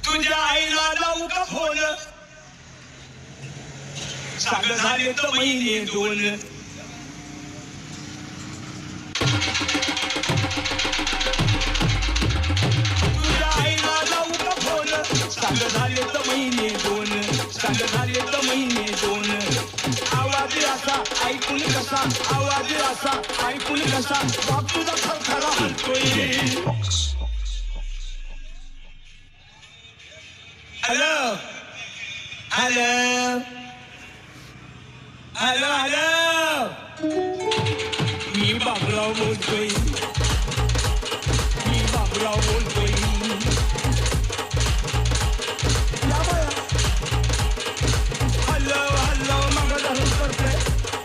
तुझ्या आईला लावू का फोन सागर झाले तर महिने दोन तुझ्या आईला लावू का फोन सागर झाले तर महिने दोन सागर झाले तर महिने दोन आवाज असा ऐकून कसा आवाज असा ऐकून कसा बाप तुझा खरखरा हलतोय हॅलो हॅलो हॅलो हॅलो मी बाबराव बोलतोय मी बाबराव बोलतोय हॅलो हॅलो मग धरून करतोय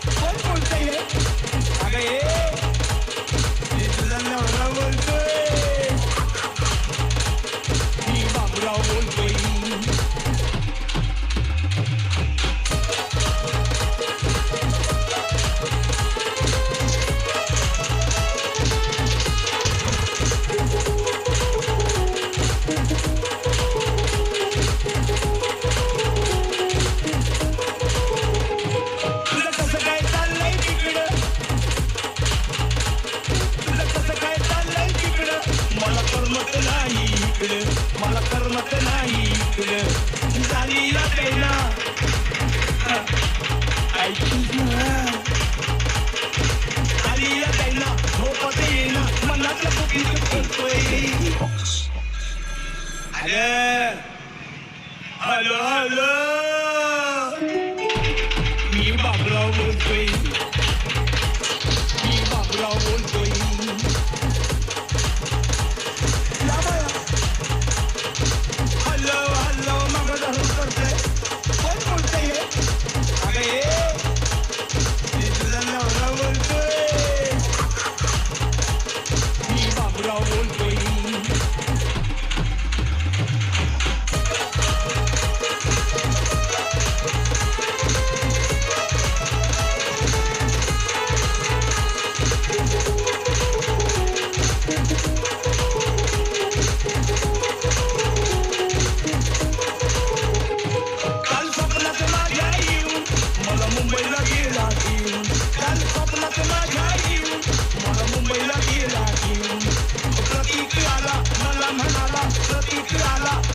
कोण बोलतोय अगं ये मी तुझा नवरा बोलतोय मी बाबराव बोलतोय मला करमत नाही इकडं झाली ना ऐकूच ना झाली ना झोपत येईना मनातलं कुठली बोलतोय हॅलो हॅलो हॅलो